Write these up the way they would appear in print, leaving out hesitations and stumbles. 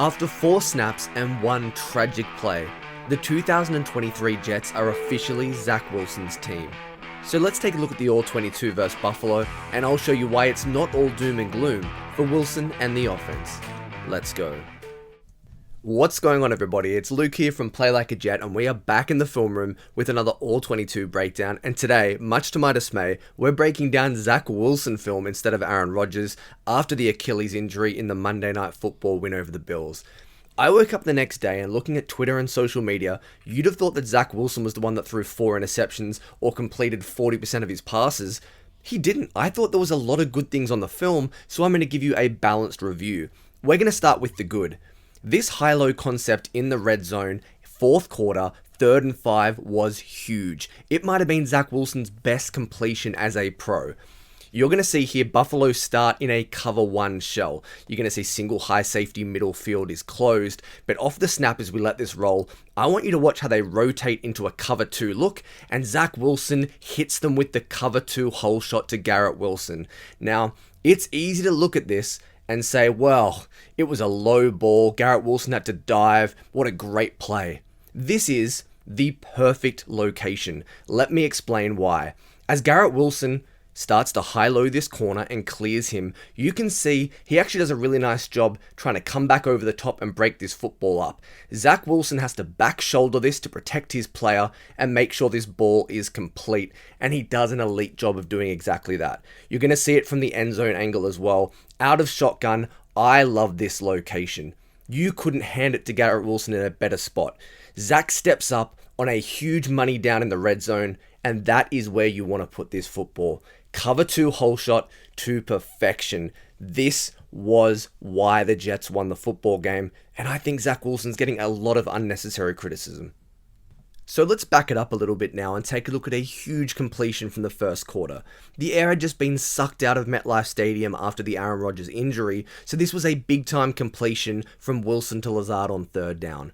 After 4 snaps and 1 tragic play, the 2023 Jets are officially Zach Wilson's team. So let's take a look at the All-22 vs Buffalo, and I'll show you why it's not all doom and gloom for Wilson and the offense. Let's go. What's going on, everybody? It's Luke here from Play Like a Jet, and we are back in the film room with another All-22 breakdown. And today, much to my dismay, we're breaking down Zach Wilson film instead of Aaron Rodgers after the Achilles injury in the Monday Night Football win over the Bills. I woke up the next day and looking at Twitter and social media, you'd have thought that Zach Wilson was the one that threw 4 interceptions or completed 40% of his passes. He didn't. I thought there was a lot of good things on the film, so I'm going to give you a balanced review. We're going to start with the good. This high-low concept in the red zone, fourth quarter, 3rd and 5 was huge. It might have been Zach Wilson's best completion as a pro. You're going to see here Buffalo start in a cover 1 shell. You're going to see single high safety middle field is closed, but off the snap as we let this roll, I want you to watch how they rotate into a cover 2 look, and Zach Wilson hits them with the cover 2 hole shot to Garrett Wilson. Now, it's easy to look at this and say, well, it was a low ball, Garrett Wilson had to dive, what a great play. This is the perfect location. Let me explain why. As Garrett Wilson starts to high-low this corner and clears him, you can see he actually does a really nice job trying to come back over the top and break this football up. Zach Wilson has to back shoulder this to protect his player and make sure this ball is complete, and he does an elite job of doing exactly that. You're going to see it from the end zone angle as well. Out of shotgun, I love this location. You couldn't hand it to Garrett Wilson in a better spot. Zach steps up on a huge money down in the red zone, and that is where you want to put this football. Cover 2 hole shot to perfection. This was why the Jets won the football game, and I think Zach Wilson's getting a lot of unnecessary criticism. So let's back it up a little bit now and take a look at a huge completion from the first quarter. The air had just been sucked out of MetLife Stadium after the Aaron Rodgers injury, so this was a big-time completion from Wilson to Lazard on 3rd down.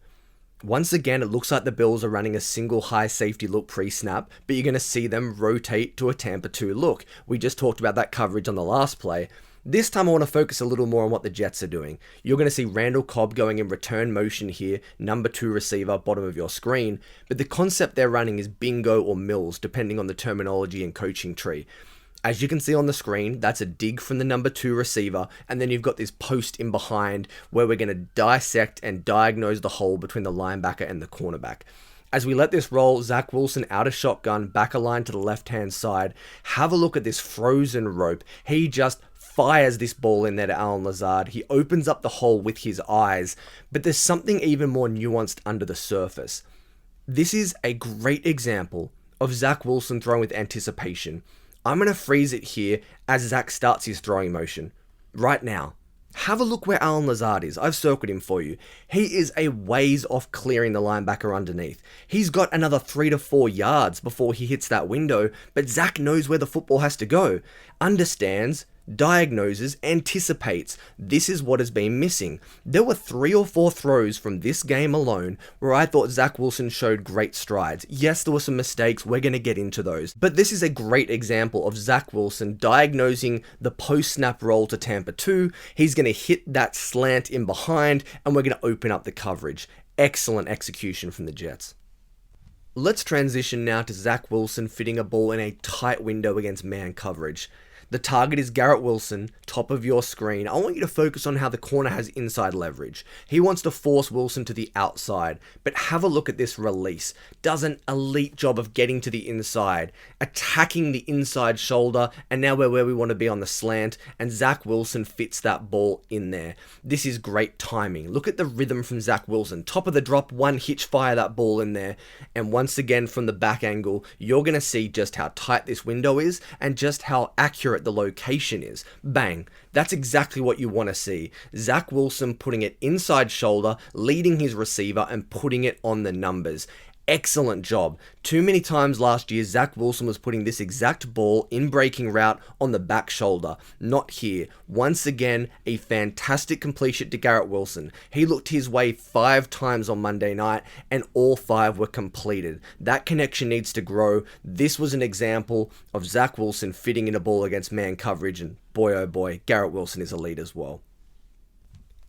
Once again, it looks like the Bills are running a single high safety look pre-snap, but you're going to see them rotate to a Tampa 2 look. We just talked about that coverage on the last play. This time I want to focus a little more on what the Jets are doing. You're going to see Randall Cobb going in return motion here, number 2 receiver, bottom of your screen, but the concept they're running is bingo or mills, depending on the terminology and coaching tree. As you can see on the screen, that's a dig from the number 2 receiver, and then you've got this post in behind where we're going to dissect and diagnose the hole between the linebacker and the cornerback. As we let this roll, Zach Wilson out of shotgun, back aligned to the left-hand side. Have a look at this frozen rope. He just fires this ball in there to Allen Lazard. He opens up the hole with his eyes, but there's something even more nuanced under the surface. This is a great example of Zach Wilson throwing with anticipation. I'm going to freeze it here as Zach starts his throwing motion. Right now. Have a look where Allen Lazard is. I've circled him for you. He is a ways off clearing the linebacker underneath. He's got another 3 to 4 yards before he hits that window, but Zach knows where the football has to go. Understands, diagnoses, anticipates. This is what has been missing. There were 3 or 4 throws from this game alone where I thought Zach Wilson showed great strides. Yes, there were some mistakes. We're going to get into those. But this is a great example of Zach Wilson diagnosing the post-snap roll to Tampa 2. He's going to hit that slant in behind, and we're going to open up the coverage. Excellent execution from the Jets. Let's transition now to Zach Wilson fitting a ball in a tight window against man coverage. The target is Garrett Wilson, top of your screen. I want you to focus on how the corner has inside leverage. He wants to force Wilson to the outside, but have a look at this release. Does an elite job of getting to the inside, attacking the inside shoulder, and now we're where we want to be on the slant, and Zach Wilson fits that ball in there. This is great timing. Look at the rhythm from Zach Wilson. Top of the drop, one hitch fire that ball in there, and once again from the back angle, you're going to see just how tight this window is and just how accurate the location is. Bang. That's exactly what you want to see. Zach Wilson putting it inside shoulder, leading his receiver, and putting it on the numbers. Excellent job. Too many times last year, Zach Wilson was putting this exact ball in breaking route on the back shoulder. Not here. Once again, a fantastic completion to Garrett Wilson. He looked his way 5 times on Monday night, and all 5 were completed. That connection needs to grow. This was an example of Zach Wilson fitting in a ball against man coverage, and boy oh boy, Garrett Wilson is elite as well.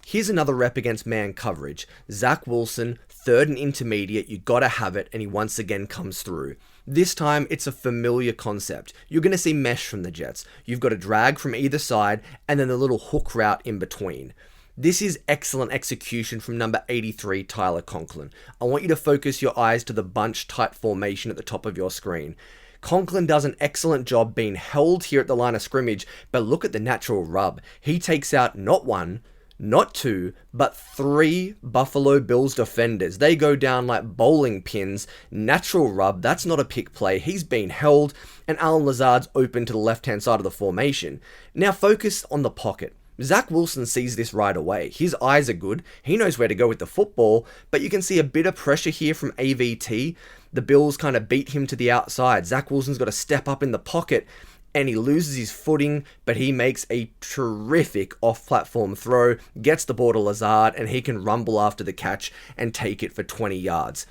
Here's another rep against man coverage. Zach Wilson, third and intermediate, you gotta have it, and he once again comes through. This time, it's a familiar concept. You're going to see mesh from the Jets. You've got a drag from either side, and then a little hook route in between. This is excellent execution from number 83, Tyler Conklin. I want you to focus your eyes to the bunch tight formation at the top of your screen. Conklin does an excellent job being held here at the line of scrimmage, but look at the natural rub. He takes out not one, not two, but three Buffalo Bills defenders. They go down like bowling pins. Natural rub, that's not a pick play. He's been held, and Allen Lazard's open to the left-hand side of the formation. Now focus on the pocket. Zach Wilson sees this right away. His eyes are good. He knows where to go with the football, but you can see a bit of pressure here from AVT. The Bills kind of beat him to the outside. Zach Wilson's got to step up in the pocket, and he loses his footing, but he makes a terrific off-platform throw, gets the ball to Lazard, and he can rumble after the catch and take it for 20 yards.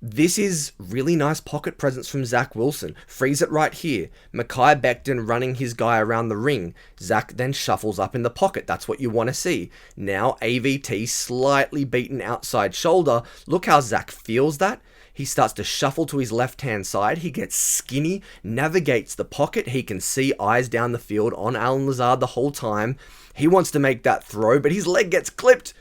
This is really nice pocket presence from Zach Wilson. Frees it right here. Mekhi Becton running his guy around the ring. Zach then shuffles up in the pocket. That's what you want to see. Now AVT slightly beaten outside shoulder. Look how Zach feels that. He starts to shuffle to his left-hand side. He gets skinny, navigates the pocket. He can see eyes down the field on Allen Lazard the whole time. He wants to make that throw, but his leg gets clipped.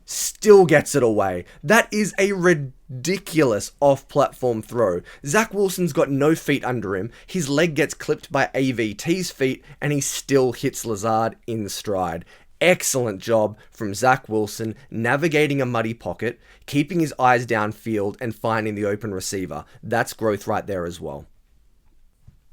Still gets it away. That is a ridiculous off-platform throw. Zach Wilson's got no feet under him. His leg gets clipped by AVT's feet, and he still hits Lazard in stride. Excellent job from Zach Wilson navigating a muddy pocket, keeping his eyes downfield, and finding the open receiver. That's growth right there as well.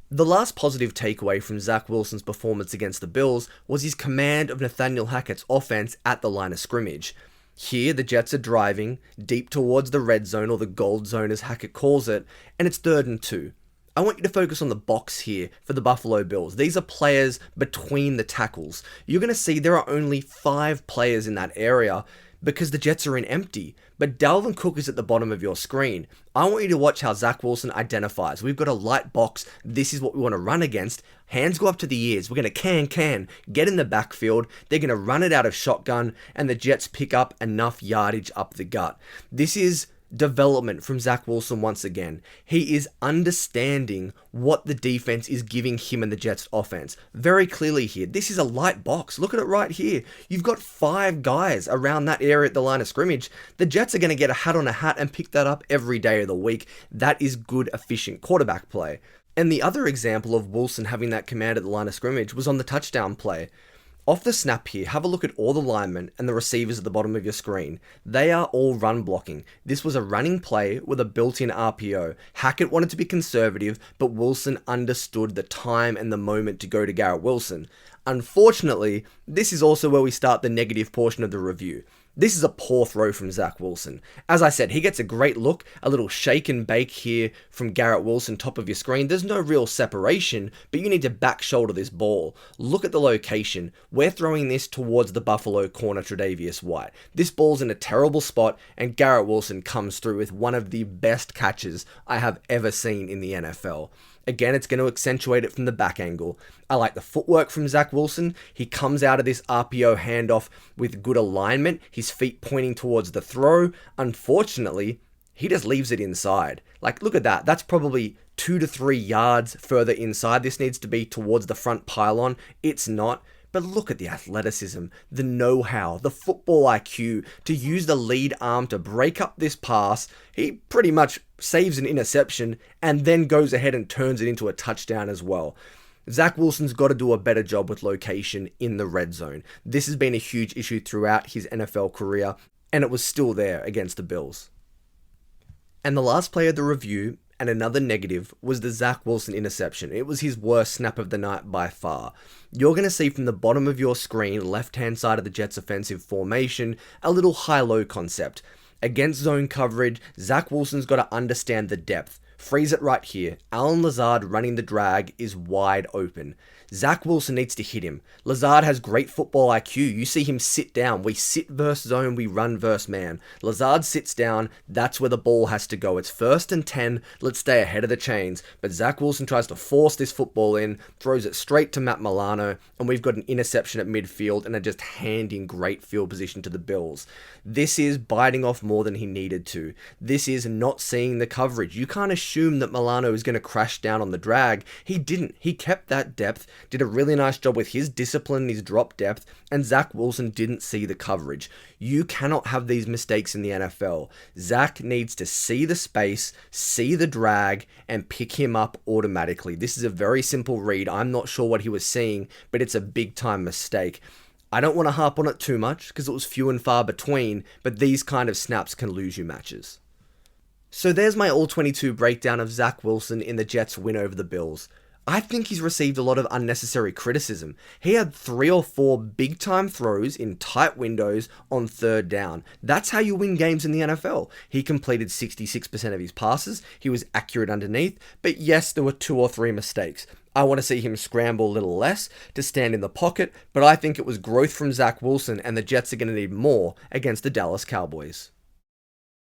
The last positive takeaway from Zach Wilson's performance against the Bills was his command of Nathaniel Hackett's offense at the line of scrimmage. Here, the Jets are driving deep towards the red zone, or the gold zone as Hackett calls it, and it's 3rd and 2. I want you to focus on the box here for the Buffalo Bills. These are players between the tackles. You're going to see there are only 5 players in that area because the Jets are in empty. But Dalvin Cook is at the bottom of your screen. I want you to watch how Zach Wilson identifies. We've got a light box. This is what we want to run against. Hands go up to the ears. We're going to get in the backfield. They're going to run it out of shotgun, and the Jets pick up enough yardage up the gut. This is development from Zach Wilson once again. He is understanding what the defense is giving him and the Jets offense. Very clearly here, this is a light box. Look at it right here. You've got 5 guys around that area at the line of scrimmage. The Jets are going to get a hat on a hat and pick that up every day of the week. That is good, efficient quarterback play. And the other example of Wilson having that command at the line of scrimmage was on the touchdown play. Off the snap here, have a look at all the linemen and the receivers at the bottom of your screen. They are all run blocking. This was a running play with a built-in RPO. Hackett wanted to be conservative, but Wilson understood the time and the moment to go to Garrett Wilson. Unfortunately, this is also where we start the negative portion of the review. This is a poor throw from Zach Wilson. As I said, he gets a great look, a little shake and bake here from Garrett Wilson, top of your screen. There's no real separation, but you need to back shoulder this ball. Look at the location. We're throwing this towards the Buffalo corner, Tre'Davious White. This ball's in a terrible spot, and Garrett Wilson comes through with one of the best catches I have ever seen in the NFL. Again, it's going to accentuate it from the back angle. I like the footwork from Zach Wilson. He comes out of this RPO handoff with good alignment, his feet pointing towards the throw. Unfortunately, he just leaves it inside. Like, look at that. That's probably 2 to 3 yards further inside. This needs to be towards the front pylon. It's not. But look at the athleticism, the know-how, the football IQ to use the lead arm to break up this pass. He pretty much saves an interception and then goes ahead and turns it into a touchdown as well. Zach Wilson's got to do a better job with location in the red zone. This has been a huge issue throughout his NFL career, and it was still there against the Bills. And the last play of the review, and another negative, was the Zach Wilson interception. It was his worst snap of the night by far. You're going to see from the bottom of your screen, left-hand side of the Jets' offensive formation, a little high-low concept. Against zone coverage, Zach Wilson's got to understand the depth. Freeze it right here. Allen Lazard running the drag is wide open. Zach Wilson needs to hit him. Lazard has great football IQ. You see him sit down. We sit versus zone, we run versus man. Lazard sits down, that's where the ball has to go. It's 1st and 10, let's stay ahead of the chains. But Zach Wilson tries to force this football in, throws it straight to Matt Milano, and we've got an interception at midfield and are just handing great field position to the Bills. This is biting off more than he needed to. This is not seeing the coverage. You can't assume that Milano is going to crash down on the drag. He didn't. He kept that depth, did a really nice job with his discipline and his drop depth, and Zach Wilson didn't see the coverage. You cannot have these mistakes in the NFL. Zach needs to see the space, see the drag, and pick him up automatically. This is a very simple read. I'm not sure what he was seeing, but it's a big time mistake. I don't want to harp on it too much because it was few and far between, but these kind of snaps can lose you matches. So there's my all-22 breakdown of Zach Wilson in the Jets' win over the Bills. I think he's received a lot of unnecessary criticism. He had 3 or 4 big-time throws in tight windows on 3rd down. That's how you win games in the NFL. He completed 66% of his passes. He was accurate underneath. But yes, there were 2 or 3 mistakes. I want to see him scramble a little less to stand in the pocket, but I think it was growth from Zach Wilson, and the Jets are going to need more against the Dallas Cowboys.